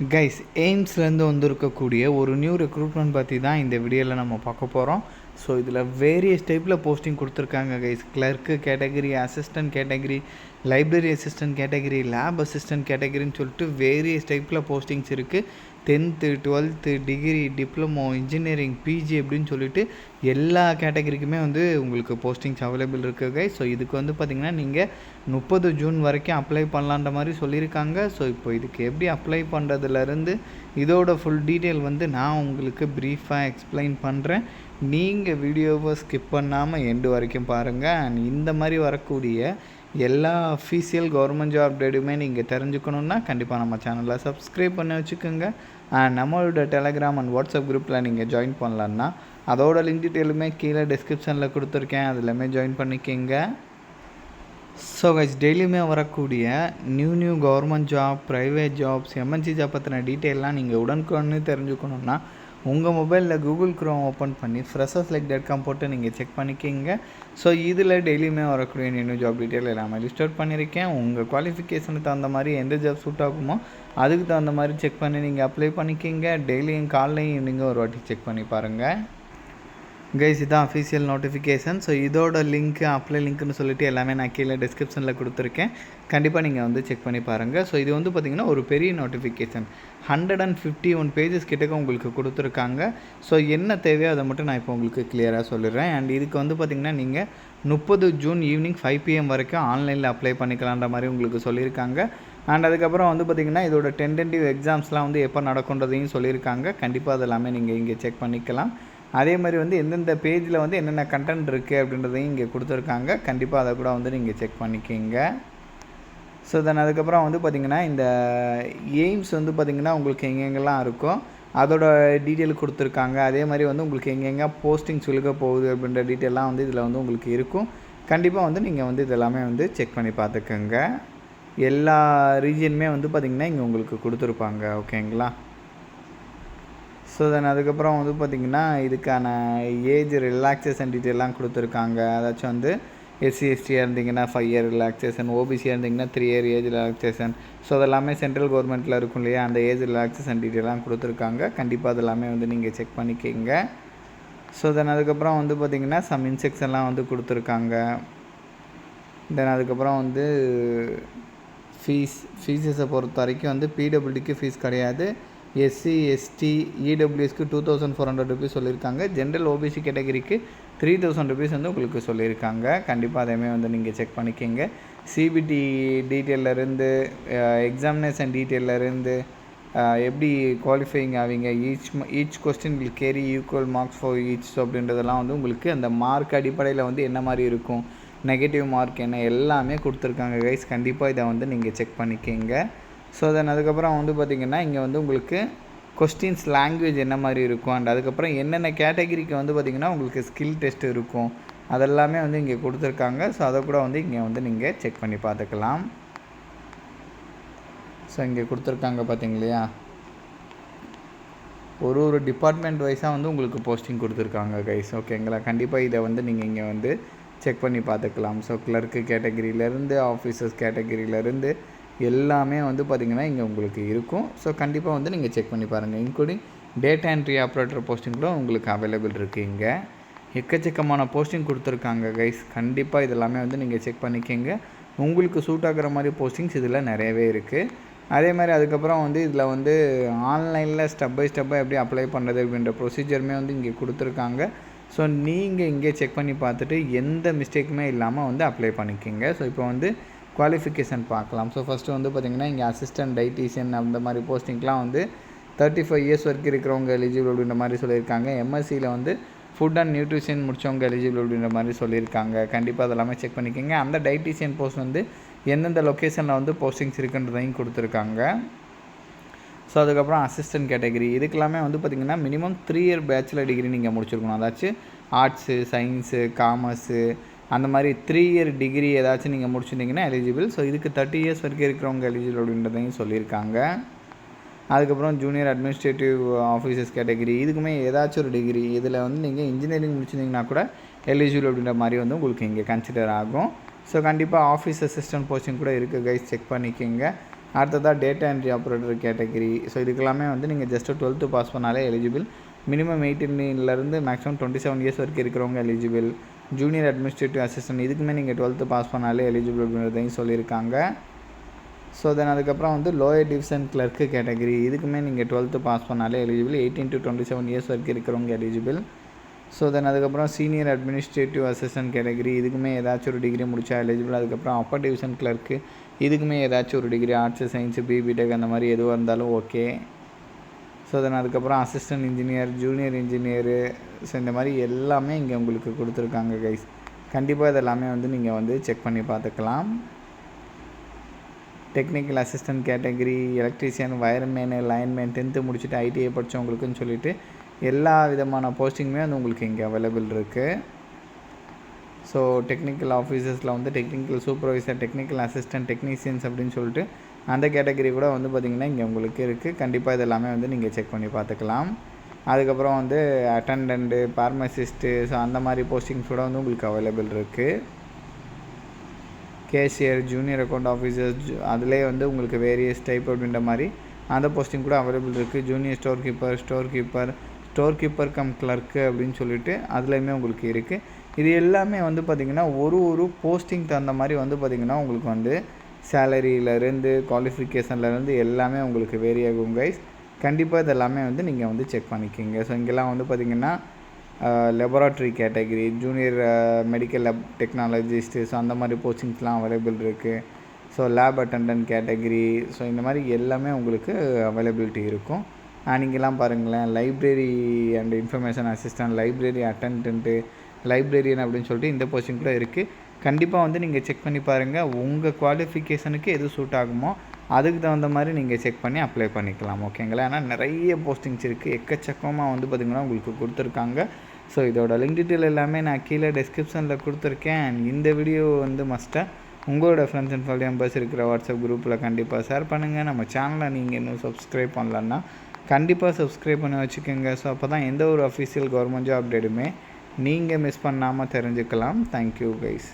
Guys எய்ம்ஸ்லேருந்து வந்திருக்கக்கூடிய ஒரு new recruitment பற்றி தான் இந்த வீடியோவில் நம்ம பார்க்க போகிறோம். ஸோ இதில் வேரியஸ் டைப்பில் போஸ்டிங் கொடுத்துருக்காங்க guys. Clerk category, assistant category, library assistant category, lab assistant கேட்டகரின்னு சொல்லிட்டு வேரியஸ் டைப்பில் போஸ்டிங்ஸ் இருக்குது. 10th 12th degree, diploma, engineering, PG அப்படின்னு சொல்லிட்டு எல்லா கேட்டகரிக்குமே வந்து உங்களுக்கு போஸ்டிங்ஸ் அவைலபிள் இருக்குது கைஸ். ஸோ இதுக்கு வந்து பார்த்திங்கன்னா நீங்கள் 30 ஜூன் வரைக்கும் அப்ளை பண்ணலான்ற மாதிரி சொல்லியிருக்காங்க. ஸோ இப்போ இதுக்கு எப்படி அப்ளை பண்ணுறதுலேருந்து இதோட ஃபுல் டீட்டெயில் வந்து நான் உங்களுக்கு ப்ரீஃபாக எக்ஸ்பிளைன் பண்ணுறேன். நீங்கள் வீடியோவை ஸ்கிப் பண்ணாமல் எண்டு வரைக்கும் பாருங்கள். அண்ட் இந்த மாதிரி வரக்கூடிய எல்லா அஃபீஷியல் கவர்மெண்ட் ஜாப் அப்டேட்டுமே நீங்கள் தெரிஞ்சுக்கணுன்னா கண்டிப்பாக நம்ம சேனலை சப்ஸ்கிரைப் பண்ணி வச்சுக்கோங்க. அண்ட் நம்மளோட டெலகிராம் அண்ட் வாட்ஸ்அப் குரூப்பில் நீங்கள் ஜாயின் பண்ணலான்னா அதோட லிங்க் டீட்டெயிலுமே கீழே டிஸ்கிரிப்ஷனில் கொடுத்துருக்கேன், அதிலுமே ஜாயின் பண்ணிக்கோங்க. ஸோ கைஸ், டெய்லியுமே வரக்கூடிய new government job, private jobs, MNC job பற்றின டீட்டெயிலாம் நீங்கள் உடனுக்குடனே தெரிஞ்சுக்கணுன்னா உங்கள் மொபைலில் கூகுள் க்ரோம் ஓப்பன் பண்ணி freshers.com போட்டு நீங்கள் செக் பண்ணிக்கிங்க. ஸோ இதில் டெய்லியுமே வரக்கூடிய நியூ ஜாப் டீட்டெயில் எல்லாமே லிஸ்ட் அவுட் பண்ணியிருக்கேன். உங்கள் குவாலிஃபிகேஷனுக்கு தகுந்த மாதிரி எந்த ஜாப் சூட் ஆகுமோ அதுக்கு தகுந்த மாதிரி செக் பண்ணி நீங்கள் அப்ளை பண்ணிக்கிங்க. டெய்லியும் காலையும் ஈவினிங்கும் ஒரு வாட்டி செக் பண்ணி பாருங்கள் கைஸ். இதுதான் அஃபீஷியல் நோட்டிஃபிகேஷன். ஸோ இதோட லிங்க்கு, அப்ளை லிங்க்னு சொல்லிட்டு எல்லாமே நான் கீழே டிஸ்கிரிப்ஷனில் கொடுத்துருக்கேன். கண்டிப்பாக நீங்கள் வந்து செக் பண்ணி பாருங்கள். ஸோ இது வந்து பார்த்திங்கன்னா ஒரு பெரிய நோட்டிஃபிகேஷன், 151 பேஜஸ் கிட்டக்க உங்களுக்கு கொடுத்துருக்காங்க. ஸோ என்ன தேவையோ அதை மட்டும் நான் இப்போ உங்களுக்கு கிளியராக சொல்லிடுறேன். அண்ட் இதுக்கு வந்து பார்த்திங்கன்னா நீங்கள் 30 ஜூன் ஈவினிங் 5 PM வரைக்கும் ஆன்லைனில் அப்ளை பண்ணிக்கலான்ற மாதிரி உங்களுக்கு சொல்லியிருக்காங்க. அண்ட் அதுக்கப்புறம் வந்து பார்த்திங்கன்னா இதோட டென்டேட்டிவ் எக்ஸாம்ஸ்லாம் வந்து எப்போ நடக்குன்றதையும் சொல்லியிருக்காங்க. கண்டிப்பாக அதெல்லாமே நீங்கள் இங்கே செக் பண்ணிக்கலாம். அதே மாதிரி வந்து எந்தெந்த பேஜில் வந்து என்னென்ன கண்டென்ட் இருக்குது அப்படின்றதையும் இங்கே கொடுத்துருக்காங்க. கண்டிப்பாக அதை கூட வந்து நீங்கள் செக் பண்ணிக்கிங்க. ஸோ தென் அதுக்கப்புறம் வந்து பார்த்திங்கன்னா இந்த எய்ம்ஸ் வந்து பார்த்திங்கன்னா உங்களுக்கு எங்கெங்கெல்லாம் இருக்கும் அதோட டீட்டெயில் கொடுத்துருக்காங்க. அதே மாதிரி வந்து உங்களுக்கு எங்கெங்கே போஸ்டிங்ஸ் விழுக போகுது அப்படின்ற டீட்டெயிலாம் வந்து இதில் வந்து உங்களுக்கு இருக்கும். கண்டிப்பாக வந்து நீங்கள் வந்து இதெல்லாமே வந்து செக் பண்ணி பார்த்துக்கோங்க. எல்லா ரீஜனுமே வந்து பார்த்திங்கன்னா இங்கே உங்களுக்கு கொடுத்துருப்பாங்க. ஓகேங்களா? ஸோ தென் அதுக்கப்புறம் வந்து பார்த்திங்கன்னா இதுக்கான ஏஜ் ரிலாக்ஸேஷன் டீட்டெயிலாம் கொடுத்துருக்காங்க. அதாச்சும் வந்து SC/STயாக இருந்தீங்கன்னா 5 இயர் ரிலாக்ஸேஷன், OBCயாக இருந்தீங்கன்னா 3 இயர் ஏஜ் ரிலாக்ஸேஷன். ஸோ அதெல்லாமே சென்ட்ரல் கவர்மெண்ட்டில் இருக்கும் இல்லையா, அந்த ஏஜ் ரிலாக்ஸேஷன் டீட்டெயிலாம் கொடுத்துருக்காங்க. கண்டிப்பாக அதெல்லாமே வந்து நீங்கள் செக் பண்ணிக்கிங்க. ஸோ தென் அதுக்கப்புறம் வந்து பார்த்திங்கன்னா சம் இன்ஸ்ட்ரக்ஷன்லாம் வந்து கொடுத்துருக்காங்க. தென் அதுக்கப்புறம் வந்து ஃபீஸஸை பொறுத்த வரைக்கும் வந்து PWDக்கு ஃபீஸ் கிடையாது. SC/ST EWSக்கு 2400 ருபீஸ் சொல்லியிருக்காங்க. ஜென்ரல் OBC கேட்டகரிக்கு 3000 ருபீஸ் வந்து உங்களுக்கு சொல்லியிருக்காங்க. கண்டிப்பாக அதையுமே வந்து நீங்கள் செக் பண்ணிக்கிங்க. CBT டீட்டெயிலேருந்து, எக்ஸாமினேஷன் டீட்டெயிலேருந்து, எப்படி குவாலிஃபைங் ஆவீங்க, each question will carry equal marks for each. So அப்படின்றதெல்லாம் வந்து உங்களுக்கு அந்த மார்க் அடிப்படையில் வந்து என்ன மாதிரி இருக்கும், நெகட்டிவ் மார்க் என்ன, எல்லாமே கொடுத்துருக்காங்க கைஸ். கண்டிப்பாக இதை வந்து நீங்கள் செக் பண்ணிக்கிங்க. ஸோ தென் அதுக்கப்புறம் வந்து பார்த்திங்கன்னா இங்கே வந்து உங்களுக்கு கொஸ்டின்ஸ் லாங்குவேஜ் என்ன மாதிரி இருக்கும், அண்ட் அதுக்கப்புறம் என்னென்ன கேட்டகிரிக்கு வந்து பார்த்திங்கன்னா உங்களுக்கு ஸ்கில் டெஸ்ட் இருக்கும், அதெல்லாமே வந்து இங்கே கொடுத்துருக்காங்க. ஸோ அதை கூட வந்து இங்கே வந்து நீங்கள் செக் பண்ணி பார்த்துக்கலாம். ஸோ இங்கே கொடுத்துருக்காங்க பார்த்திங்க இல்லையா, ஒரு டிபார்ட்மெண்ட் வைஸாக வந்து உங்களுக்கு போஸ்டிங் கொடுத்துருக்காங்க கைஸ். ஓகேங்களா? கண்டிப்பாக இதை வந்து நீங்கள் இங்கே வந்து செக் பண்ணி பார்த்துக்கலாம். ஸோ கிளர்க்கு கேட்டகிரியிலேருந்து, ஆஃபீஸர்ஸ் கேட்டகிரியிலேருந்து எல்லாமே வந்து பார்த்திங்கன்னா இங்கே உங்களுக்கு இருக்கும். ஸோ கண்டிப்பாக வந்து நீங்கள் செக் பண்ணி பாருங்கள். Including data entry operator posting கூட உங்களுக்கு அவைலபிள் இருக்குது. இங்கே எக்கச்சக்கமான போஸ்டிங் கொடுத்துருக்காங்க கைஸ். கண்டிப்பாக இதெல்லாமே வந்து நீங்கள் செக் பண்ணிக்கோங்க. உங்களுக்கு சூட் ஆகிற மாதிரி போஸ்டிங்ஸ் இதில் நிறையவே இருக்குது. அதே மாதிரி அதுக்கப்புறம் வந்து இதில் வந்து ஆன்லைனில் ஸ்டெப் பை ஸ்டெப்பாக எப்படி அப்ளை பண்ணுறது அப்படின்ற ப்ரொசீஜருமே வந்து இங்கே கொடுத்துருக்காங்க. ஸோ நீங்கள் இங்கே செக் பண்ணி பார்த்துட்டு எந்த மிஸ்டேக்குமே இல்லாமல் வந்து அப்ளை பண்ணிக்கோங்க. ஸோ இப்போ வந்து குவாலிஃபிகேஷன் பார்க்கலாம். ஸோ ஃபஸ்ட்டு வந்து பார்த்திங்கன்னா இங்கே அசிஸ்டன்ட் டைட்டீஷியன் அந்த மாதிரி போஸ்டிங்லாம் வந்து 35 இயர்ஸ் வரைக்கும் இருக்கிறவங்க எலிஜிபிள் அப்படின்ற மாதிரி சொல்லியிருக்காங்க. MSCயில் வந்து ஃபுட் அண்ட் நியூட்ரிஷன் முடித்தவங்க எலிஜிபிள் அப்படின்ற மாதிரி சொல்லியிருக்காங்க. கண்டிப்பாக அதெல்லாமே செக் பண்ணிக்கோங்க. அந்த டைட்டீஷியன் போஸ்ட் வந்து எந்தெந்த லொக்கேஷனில் வந்து போஸ்டிங்ஸ் இருக்குன்றதையும் கொடுத்துருக்காங்க. ஸோ அதுக்கப்புறம் அசிஸ்டன்ட் கேட்டகரி இதுக்கெல்லாமே வந்து பார்த்திங்கன்னா மினிமம் 3 இயர் பேச்சுலர் டிகிரி நீங்கள் முடிச்சிருக்கணும். அதாச்சும் ஆர்ட்ஸு, சயின்ஸு, காமர்ஸு அந்த மாதிரி 3 இயர் டிகிரி ஏதாச்சும் நீங்கள் முடிச்சிருந்தீங்கன்னா எலிஜிபிள். ஸோ இதுக்கு 30 இயர்ஸ் வரைக்கும் இருக்கிறவங்க எலிஜிபிள் அப்படின்றதையும் சொல்லியிருக்காங்க. அதுக்கப்புறம் ஜூனியர் அட்மினிஸ்ட்ரேட்டிவ் ஆஃபீஸர்ஸ் கேட்டகரி இதுக்குமே ஏதாச்சும் ஒரு டிகிரி, இதில் வந்து நீங்கள் இன்ஜினியரிங் முடிச்சிருந்தீங்கன்னா கூட எலிஜிபிள் அப்படின்ற மாதிரி வந்து உங்களுக்கு இங்கே கன்சிடர் ஆகும். ஸோ கண்டிப்பாக ஆஃபீஸ் அசிஸ்டன்ட் போஸ்டிங் கூட இருக்குது கைஸ், செக் பண்ணிக்கோங்க. அடுத்ததாக data entry operator category. So இதுக்கெல்லாமே வந்து நீங்கள் ஜஸ்ட்டு 12th பாஸ் பண்ணாலே எலிஜிபிள். மினிமம் 18 மேக்ஸிமம் 27 இயர்ஸ் வரைக்கும் இருக்கிறவங்க எலிஜிபிள். ஜூனியர் அட்மினிஸ்ட்ரேட்டிவ் அசிஸ்டன்ட் இதுக்குமே நீங்கள் 12th பாஸ் பண்ணாலே எலிஜிபிள் அப்படின்றதையும் சொல்லியிருக்காங்க. ஸோ தென் அதுக்கப்புறம் வந்து லோயர் டிவிஷன் கிளர்க்கு கேட்டகரி இதுக்குமே நீங்கள் 12th பாஸ் பண்ணாலே எலிஜிபிள். 18 to 27 இயர்ஸ் வரைக்கும் இருக்கிறவங்க எலிஜிபிள். ஸோ தென் அதுக்கப்புறம் சீனியர் அட்மினிஸ்ட்ரேட்டிவ் அசிஸ்டன்ட் கேட்டகரி இதுக்குமே ஏதாச்சும் ஒரு டிகிரி முடித்தா எலிஜிபிள். அதுக்கப்புறம் அப்பர் டிவிஷன் கிளர்க்கு இதுக்குமே ஏதாச்சும் ஒரு டிகிரி ஆர்ட்ஸு சயின்ஸு பிடெக் அந்த மாதிரி எதுவாக இருந்தாலும் ஓகே. ஸோ தென் அதுக்கப்புறம் assistant engineer junior engineer so இந்த மாதிரி எல்லாமே இங்கே உங்களுக்கு கொடுத்துருக்காங்க கைஸ். கண்டிப்பாக இதெல்லாமே வந்து நீங்கள் வந்து செக் பண்ணி பார்த்துக்கலாம். Technical assistant category electrician wireman lineman 10th முடிச்சுட்டு ஐடிஐ படித்தவங்களுக்குன்னு சொல்லிட்டு எல்லா விதமான போஸ்டிங்குமே வந்து உங்களுக்கு இங்கே அவைலபிள் இருக்குது. ஸோ டெக்னிக்கல் ஆஃபீஸர்ஸில் வந்து technical supervisor technical assistant technicians அப்படின்னு சொல்லிட்டு அந்த கேட்டகரி கூட வந்து பார்த்திங்கன்னா இங்கே உங்களுக்கு இருக்குது. கண்டிப்பாக இதெல்லாமே வந்து நீங்கள் செக் பண்ணி பார்த்துக்கலாம். அதுக்கப்புறம் வந்து அட்டண்டண்ட்டு ஃபார்மசிஸ்ட்டு ஸோ அந்த மாதிரி போஸ்டிங்ஸ் கூட வந்து உங்களுக்கு அவைலபிள் இருக்குது. கேஷியர் ஜூனியர் அக்கௌண்ட் ஆஃபீஸர்ஸ் அதிலே வந்து உங்களுக்கு வேரியஸ் டைப் அப்படின்ற மாதிரி அந்த போஸ்டிங் கூட அவைலபிள் இருக்குது. Junior store keeper come clerk அப்படின்னு சொல்லிட்டு அதுலேயுமே உங்களுக்கு இருக்குது. இது எல்லாமே வந்து பார்த்திங்கன்னா ஒரு போஸ்டிங் தகுந்த மாதிரி வந்து பார்த்திங்கன்னா உங்களுக்கு வந்து சேலரியிலேருந்து குவாலிஃபிகேஷன்லேருந்து எல்லாமே உங்களுக்கு வேரி ஆகும் கைஸ். கண்டிப்பாக இதெல்லாமே வந்து நீங்கள் வந்து செக் பண்ணிக்கிங்க. ஸோ இங்கெல்லாம் வந்து பார்த்திங்கன்னா laboratory category junior medical lab technologist so அந்த மாதிரி போஸ்டிங்ஸ்லாம் அவைலபிள் இருக்குது. So lab attendant category so இந்த மாதிரி எல்லாமே உங்களுக்கு அவைலபிலிட்டி இருக்கும். நீங்கள்லாம் பாருங்களேன் library and information assistant library attendant librarian அப்படின்னு சொல்லிட்டு இந்த போஸ்டிங் கூட இருக்குது. கண்டிப்பாக வந்து நீங்கள் செக் பண்ணி பாருங்கள். உங்கள் குவாலிஃபிகேஷனுக்கு எது சூட் ஆகுமோ அதுக்கு தகுந்த மாதிரி நீங்கள் செக் பண்ணி அப்ளை பண்ணிக்கலாம் ஓகேங்களா. ஏன்னா நிறைய போஸ்டிங்ஸ் இருக்குது எக்கச்சக்கமாக வந்து பார்த்திங்கன்னா உங்களுக்கு கொடுத்துருக்காங்க. ஸோ இதோட லிங்க் டீட்டெயில் எல்லாமே நான் கீழே டிஸ்கிரிப்ஷனில் கொடுத்துருக்கேன். இந்த வீடியோ வந்து மஸ்ட்டாக உங்களோட ஃப்ரெண்ட்ஸ் அண்ட் ஃபேமிலி மெம்பர்ஸ் இருக்கிற வாட்ஸ்அப் குரூப்பில் கண்டிப்பாக ஷேர் பண்ணுங்கள். நம்ம சேனலை நீங்கள் இன்னும் சப்ஸ்கிரைப் பண்ணலன்னா கண்டிப்பாக சப்ஸ்கிரைப் பண்ணி வச்சுக்கோங்க. ஸோ அப்போ தான் எந்த ஒரு அஃபிஷியல் கவர்மெண்ட் ஜாப் அப்டேட்டுமே நீங்கள் மிஸ் பண்ணாமல் தெரிஞ்சுக்கலாம். Thank you guys.